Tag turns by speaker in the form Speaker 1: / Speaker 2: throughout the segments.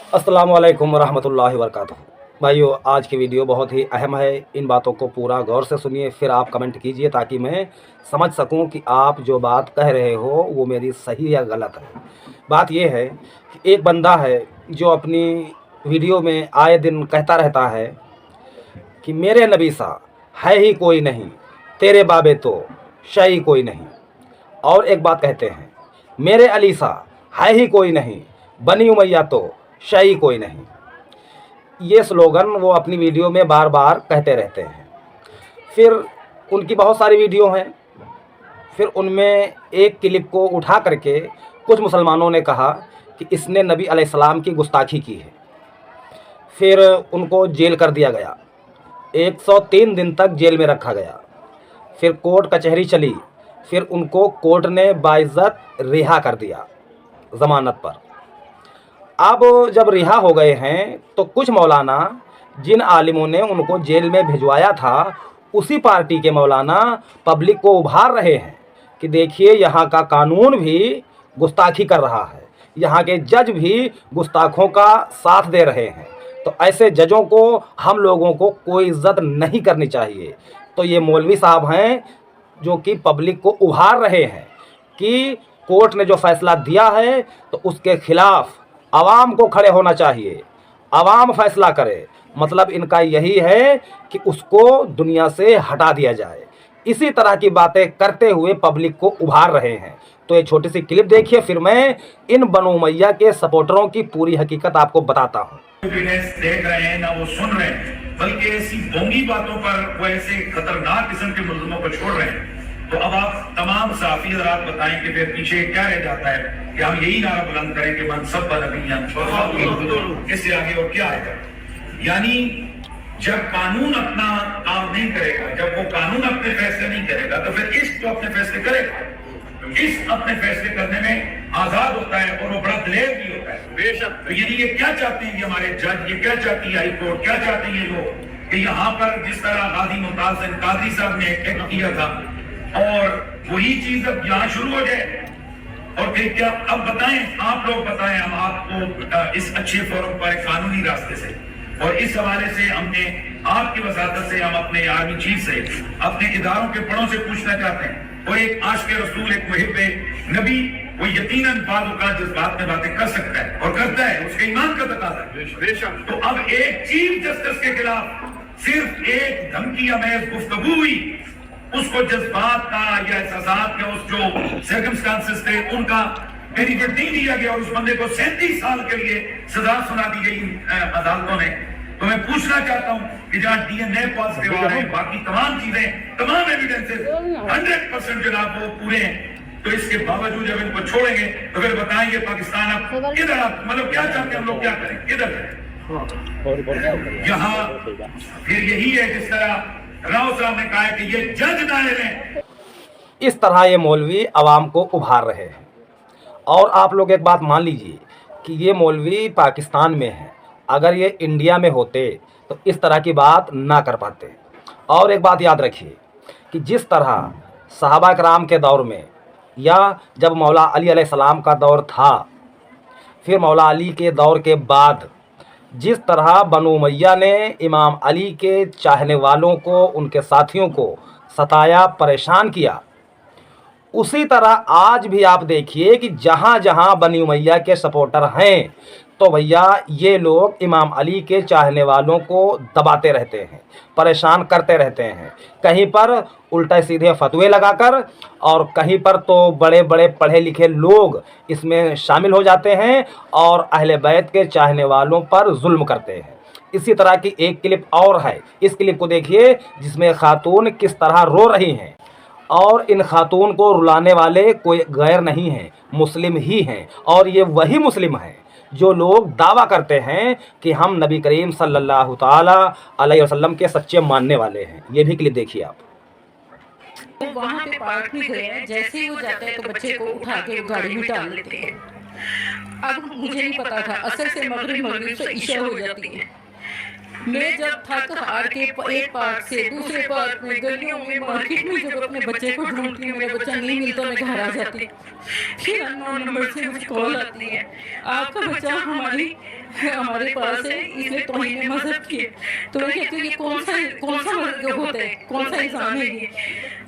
Speaker 1: अस्सलाम वालेकुम रहमतुल्लाहि व बरकातहू। भाइयों, आज की वीडियो बहुत ही अहम है। इन बातों को पूरा गौर से सुनिए, फिर आप कमेंट कीजिए ताकि मैं समझ सकूं कि आप जो बात कह रहे हो वो मेरी सही या गलत है। बात ये है कि एक बंदा है जो अपनी वीडियो में आए दिन कहता रहता है कि मेरे नबी सा है ही कोई नहीं, तेरे बाबे तो शाही कोई नहीं। और एक बात कहते हैं, मेरे अली सा है ही कोई नहीं, बनी उमैया तो शाही कोई नहीं। ये स्लोगन वो अपनी वीडियो में बार बार कहते रहते हैं। फिर उनकी बहुत सारी वीडियो हैं। फिर उनमें एक क्लिप को उठा करके कुछ मुसलमानों ने कहा कि इसने नबी अलैहिस्सलाम की गुस्ताखी की है। फिर उनको जेल कर दिया गया, 103 दिन तक जेल में रखा गया। फिर कोर्ट कचहरी चली, फिर उनको कोर्ट ने बाइज्जत रिहा कर दिया ज़मानत पर। अब जब रिहा हो गए हैं तो कुछ मौलाना जिन आलिमों ने उनको जेल में भिजवाया था, उसी पार्टी के मौलाना पब्लिक को उभार रहे हैं कि देखिए यहाँ का कानून भी गुस्ताखी कर रहा है, यहाँ के जज भी गुस्ताखों का साथ दे रहे हैं, तो ऐसे जजों को हम लोगों को कोई इज्जत नहीं करनी चाहिए। तो ये मौलवी साहब हैं जो कि पब्लिक को उभार रहे हैं कि कोर्ट ने जो फैसला दिया है तो उसके खिलाफ आवाम को खड़े होना चाहिए, आवाम फैसला करे। मतलब इनका यही है कि उसको दुनिया से हटा दिया जाए। इसी तरह की बातें करते हुए पब्लिक को उभार रहे हैं। तो ये छोटी सी क्लिप देखिए, फिर मैं इन बनु उमैया के सपोर्टरों की पूरी हकीकत आपको बताता हूँ।
Speaker 2: देख रहे हैं ना वो सुन रहे हैं, बल्कि ऐसी बोंगी बातों पर वो ऐसे खतरनाक किस्म के मुल्ज़िमों को छोड़ रहे हैं। तो अब आप तमाम साफी हज़रात बताएं कि फिर पीछे क्या रह जाता है कि हम यही नारा बुलंद करें कि मन सब नबी, इससे आगे और क्या आएगा। यानी जब कानून अपना काम नहीं करेगा, जब वो कानून अपने फैसले नहीं करेगा, तो फिर इश्क तो अपने फैसले करेगा। इश्क अपने फैसले करने में आजाद होता है और वो बड़ा दिलेर भी होता है बेशक। तो यानी ये क्या चाहते हैं कि हमारे जज, ये क्या चाहती है हाई कोर्ट, क्या चाहते हैं ये लोग कि यहाँ पर जिस तरह गाजी मुमताज कादरी साहब ने एक्ट किया था और वही चीज अब यहाँ शुरू हो जाए। और फिर क्या अब बताएं, आप लोग बताएं, हम आपको इस अच्छे फोरम पर कानूनी रास्ते से और इस हवाले से हमने आपकी वसादत से, हम अपने आर्मी चीफ से, अपने इदारों के बड़ों से पूछना चाहते हैं। और एक आशिक रसूल, एक मुहिब्बे नबी, वो यकीनन बात जज्बात में बातें कर सकता है और करता है, उसके ईमान का तकाज़ा है। तो अब एक चीफ जस्टिस के खिलाफ सिर्फ एक धमकी अमेज गुफ्तगू हुई, उसको जज्बात का या एहसासात का उस जो सर्कमस्टांसेस थे उनका बेनिफिट नहीं दिया गया और उस बंदे को 37 साल के लिए सजा सुना दी गई अदालतों ने। तो मैं पूछना चाहता हूं कि जहां डीएनए पॉजिटिव आ रहे हैं, बाकी तमाम चीजें, तमाम एविडेंसेस 100% जनाब वो पूरे हैं, तो इसके बावजूद जब इनको छोड़ेंगे तो फिर बताएंगे पाकिस्तान अब किधर, आप मतलब क्या चाहते हैं हम लोग, क्या करें, किधर करें। यहाँ फिर यही है जिस तरह राव साहब ने कहा है कि ये जज नायल हैं।
Speaker 1: इस तरह ये मौलवी आवाम को उभार रहे हैं। और आप लोग एक बात मान लीजिए कि ये मौलवी पाकिस्तान में है, अगर ये इंडिया में होते तो इस तरह की बात ना कर पाते। और एक बात याद रखिए कि जिस तरह सहाबा कराम के दौर में या जब मौला अली अलैहिस्सलाम का दौर था, फिर मौला अली के दौर के बाद जिस तरह बनु उमैया ने इमाम अली के चाहने वालों को, उनके साथियों को सताया, परेशान किया, उसी तरह आज भी आप देखिए कि जहाँ जहाँ बनी उमैया के सपोर्टर हैं तो भैया ये लोग इमाम अली के चाहने वालों को दबाते रहते हैं, परेशान करते रहते हैं। कहीं पर उल्टे सीधे फतवे लगाकर और कहीं पर तो बड़े बड़े पढ़े लिखे लोग इसमें शामिल हो जाते हैं और अहले बैत के चाहने वालों पर जुल्म करते हैं। इसी तरह की एक क्लिप और है, इस क्लिप को देखिए जिसमें खातून किस तरह रो रही हैं। और इन खातून को रुलाने वाले कोई गैर नहीं हैं, मुस्लिम ही हैं। और ये वही मुस्लिम हैं जो लोग दावा करते हैं कि हम नबी करीम सल्लल्लाहु ताला अलैहि वसल्लम के सच्चे मानने वाले हैं। ये भी क्लिप देखिए आप।
Speaker 3: वहाँ पे पार्क में गए हैं, जैसे ही वो जाते हैं तो बच्चे को उठा के गाड़ी में डाल लेते हैं। अब मुझे नहीं पता था, असल से मगरिब से इशा हो जाती है। मैं जब थक हार के एक पार्क से दूसरे पार्क में, गलियों में, मार्केट में जब अपने बच्चे को ढूंढती हूँ, मेरा बच्चा नहीं मिलता, मैं घर आ जाती हूँ। फिर अननोन नंबर से मुझे कॉल आती है, आपका बच्चा हमारे पास है, इसने तौहीन मजहब की है। तो मैं कहती हूँ ये कौन सा मजहब होता है, कौन सा इंसान है ये?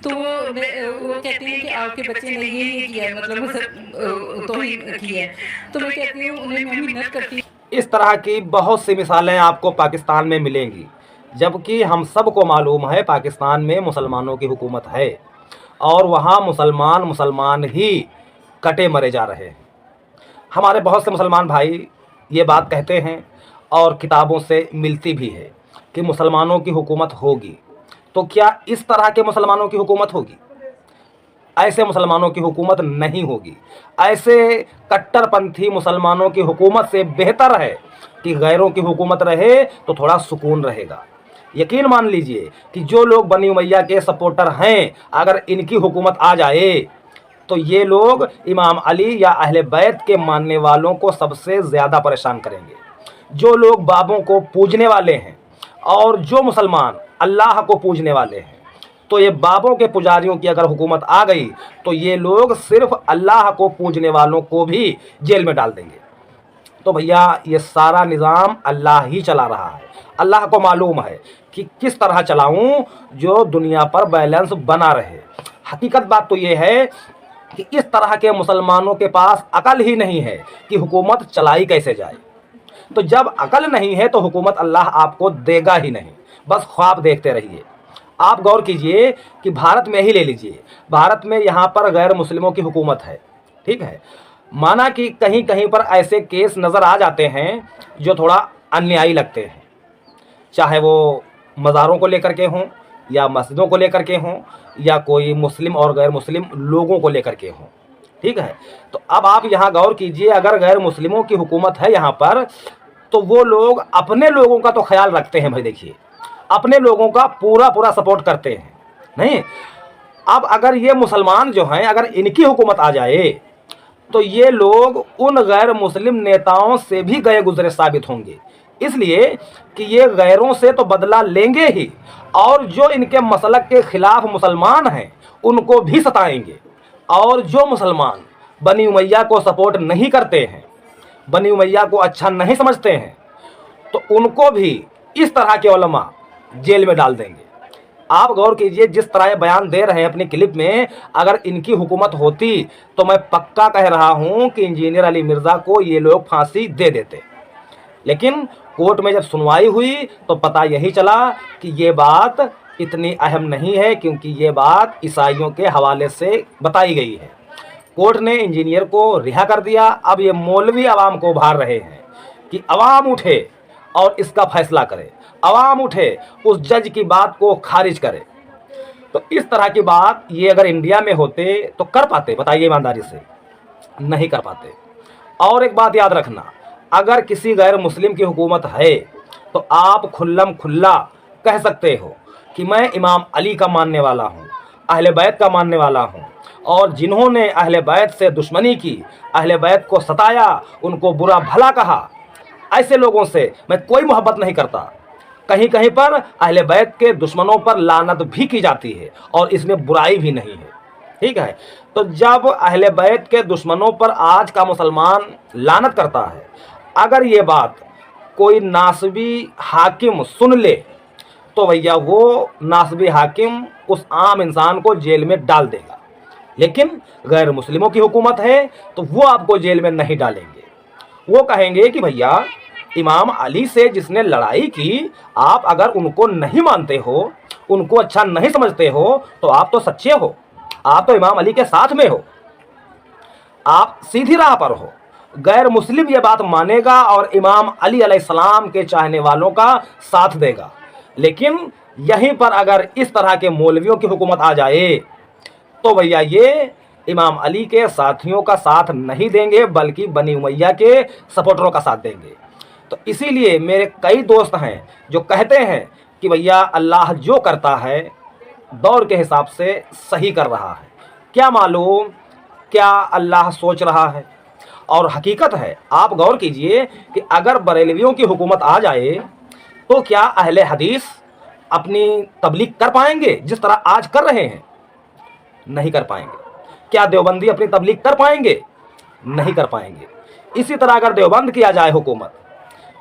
Speaker 3: तो वो कहते हैं कि आपके बच्चे ने ये किया है, मतलब मजहब तौहीन की है। तो मैं कहती हूँ उन्हें मैं मिन्नत करती हूँ।
Speaker 1: इस तरह की बहुत सी मिसालें आपको पाकिस्तान में मिलेंगी, जबकि हम सबको मालूम है पाकिस्तान में मुसलमानों की हुकूमत है और वहाँ मुसलमान ही कटे मरे जा रहे हैं। हमारे बहुत से मुसलमान भाई ये बात कहते हैं और किताबों से मिलती भी है कि मुसलमानों की हुकूमत होगी। तो क्या इस तरह के मुसलमानों की हुकूमत होगी? ऐसे मुसलमानों की हुकूमत नहीं होगी। ऐसे कट्टरपंथी मुसलमानों की हुकूमत से बेहतर है कि गैरों की हुकूमत रहे तो थोड़ा सुकून रहेगा। यकीन मान लीजिए कि जो लोग बनी उमैया के सपोर्टर हैं, अगर इनकी हुकूमत आ जाए तो ये लोग इमाम अली या अहले बैत के मानने वालों को सबसे ज़्यादा परेशान करेंगे। जो लोग बाबों को पूजने वाले हैं और जो मुसलमान अल्लाह को पूजने वाले हैं, तो ये बाबों के पुजारियों की अगर हुकूमत आ गई तो ये लोग सिर्फ अल्लाह को पूजने वालों को भी जेल में डाल देंगे। तो भैया ये सारा निज़ाम अल्लाह ही चला रहा है। अल्लाह को मालूम है कि किस तरह चलाऊं जो दुनिया पर बैलेंस बना रहे। हकीकत बात तो ये है कि इस तरह के मुसलमानों के पास अकल ही नहीं है कि हुकूमत चलाई कैसे जाए। तो जब अकल नहीं है तो हुकूमत अल्लाह आपको देगा ही नहीं, बस ख्वाब देखते रहिए। आप गौर कीजिए कि भारत में ही ले लीजिए, भारत में यहाँ पर गैर मुस्लिमों की हुकूमत है, ठीक है। माना कि कहीं कहीं पर ऐसे केस नज़र आ जाते हैं जो थोड़ा अन्यायी लगते हैं, चाहे वो मज़ारों को लेकर के हों या मस्जिदों को लेकर के हों या कोई मुस्लिम और गैर मुस्लिम लोगों को लेकर के हों, ठीक है। तो अब आप यहाँ गौर कीजिए, अगर गैर मुस्लिमों की हुकूमत है यहाँ पर तो वो लोग अपने लोगों का तो ख्याल रखते हैं भाई, देखिए अपने लोगों का पूरा सपोर्ट करते हैं नहीं। अब अगर ये मुसलमान जो हैं, अगर इनकी हुकूमत आ जाए तो ये लोग उन गैर मुस्लिम नेताओं से भी गए गुजरे साबित होंगे, इसलिए कि ये गैरों से तो बदला लेंगे ही और जो इनके मसलक के खिलाफ मुसलमान हैं उनको भी सताएंगे। और जो मुसलमान बनी उमैया को सपोर्ट नहीं करते हैं, बनी उमैया को अच्छा नहीं समझते हैं, तो उनको भी इस तरह के उलमा जेल में डाल देंगे। आप गौर कीजिए, जिस तरह ये बयान दे रहे हैं अपनी क्लिप में, अगर इनकी हुकूमत होती तो मैं पक्का कह रहा हूं कि इंजीनियर अली मिर्ज़ा को ये लोग फांसी दे देते। लेकिन कोर्ट में जब सुनवाई हुई तो पता यही चला कि ये बात इतनी अहम नहीं है, क्योंकि ये बात ईसाइयों के हवाले से बताई गई है। कोर्ट ने इंजीनियर को रिहा कर दिया। अब ये मौलवी आवाम को उभार रहे हैं कि आवाम उठे और इसका फैसला करे, आवाम उठे उस जज की बात को खारिज करे। तो इस तरह की बात ये अगर इंडिया में होते तो कर पाते? बताइए ईमानदारी से, नहीं कर पाते। और एक बात याद रखना, अगर किसी गैर मुस्लिम की हुकूमत है तो आप खुल्लम खुल्ला कह सकते हो कि मैं इमाम अली का मानने वाला हूँ, अहले बैत का मानने वाला हूँ, और जिन्होंने अहले बैत से दुश्मनी की, अहले बैत को सताया, उनको बुरा भला कहा, ऐसे लोगों से मैं कोई मोहब्बत नहीं करता। कहीं कहीं पर अहले बैत के दुश्मनों पर लानत भी की जाती है और इसमें बुराई भी नहीं है, ठीक है। तो जब अहले बैत के दुश्मनों पर आज का मुसलमान लानत करता है, अगर ये बात कोई नासबी हाकिम सुन ले तो भैया वो नासबी हाकिम उस आम इंसान को जेल में डाल देगा। लेकिन गैर मुस्लिमों की हुकूमत है तो वो आपको जेल में नहीं डालेंगे। वो कहेंगे कि भैया इमाम अली से जिसने लड़ाई की, आप अगर उनको नहीं मानते हो, उनको अच्छा नहीं समझते हो, तो आप तो सच्चे हो, आप तो इमाम अली के साथ में हो, आप सीधी राह पर हो। गैर मुस्लिम ये बात मानेगा और इमाम अली अलैहिस्सलाम के चाहने वालों का साथ देगा। लेकिन यहीं पर अगर इस तरह के मौलवियों की हुकूमत आ जाए तो भैया ये इमाम अली के साथियों का साथ नहीं देंगे, बल्कि बनी उमैया के सपोर्टरों का साथ देंगे। तो इसीलिए मेरे कई दोस्त हैं जो कहते हैं कि भैया अल्लाह जो करता है दौर के हिसाब से सही कर रहा है। क्या मालूम क्या अल्लाह सोच रहा है। और हकीकत है, आप गौर कीजिए कि अगर बरेलवियों की हुकूमत आ जाए तो क्या अहले हदीस अपनी तबलीग कर पाएंगे जिस तरह आज कर रहे हैं? नहीं कर पाएंगे। क्या देवबंदी अपनी तबलीग कर पाएंगे? नहीं कर पाएंगे। इसी तरह अगर देवबंद किया जाए हुकूमत,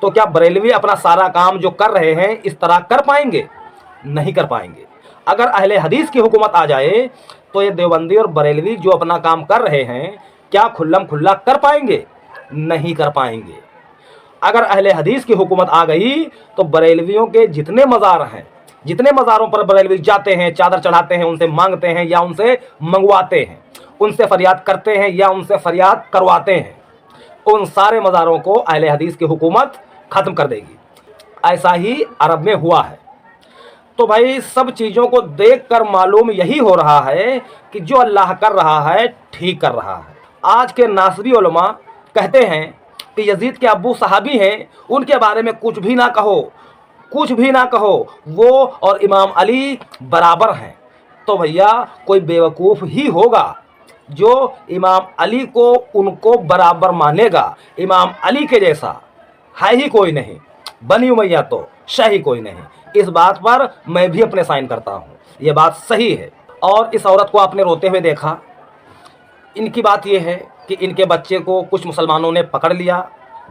Speaker 1: तो क्या बरेलवी अपना सारा काम जो कर रहे हैं इस तरह कर पाएंगे? नहीं कर पाएंगे। अगर अहले हदीस की हुकूमत आ जाए तो ये देवबंदी और बरेलवी जो अपना काम कर रहे हैं क्या खुल्लम खुल्ला कर पाएंगे? नहीं कर पाएंगे। अगर अहले हदीस की हुकूमत आ गई तो बरेलवियों के जितने मज़ार हैं, जितने मज़ारों पर बरेलवी जाते हैं, चादर चढ़ाते हैं, उनसे मांगते हैं या उनसे मंगवाते हैं, उनसे फरियाद करते हैं या उनसे फरियाद करवाते हैं, उन सारे मज़ारों को अहले हदीस की हुकूमत ख़त्म कर देगी। ऐसा ही अरब में हुआ है। तो भाई सब चीज़ों को देखकर मालूम यही हो रहा है कि जो अल्लाह कर रहा है ठीक कर रहा है। आज के नासरी उलमा कहते हैं कि यजीद के अब्बू सहाबी हैं, उनके बारे में कुछ भी ना कहो, कुछ भी ना कहो, वो और इमाम अली बराबर हैं। तो भैया कोई बेवकूफ़ ही होगा जो इमाम अली को उनको बराबर मानेगा। इमाम अली के जैसा है ही कोई नहीं, बनी उमैया तो शाही कोई नहीं। इस बात पर मैं भी अपने साइन करता हूँ, ये बात सही है। और इस औरत को आपने रोते हुए देखा। इनकी बात ये है कि इनके बच्चे को कुछ मुसलमानों ने पकड़ लिया,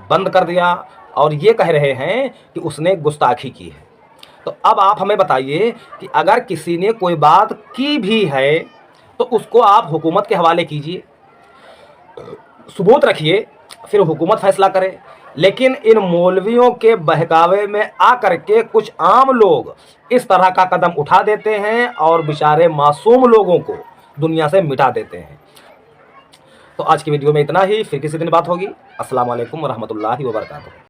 Speaker 1: बंद कर दिया और ये कह रहे हैं कि उसने गुस्ताखी की है। तो अब आप हमें बताइए कि अगर किसी ने कोई बात की भी है तो उसको आप हुकूमत के हवाले कीजिए, सबूत रखिए, फिर हुकूमत फैसला करे। लेकिन इन मौलवियों के बहकावे में आकर के कुछ आम लोग इस तरह का कदम उठा देते हैं और बेचारे मासूम लोगों को दुनिया से मिटा देते हैं। तो आज की वीडियो में इतना ही, फिर किसी दिन बात होगी। अस्सलाम वालेकुम रहमतुल्लाहि व बरकातुहू।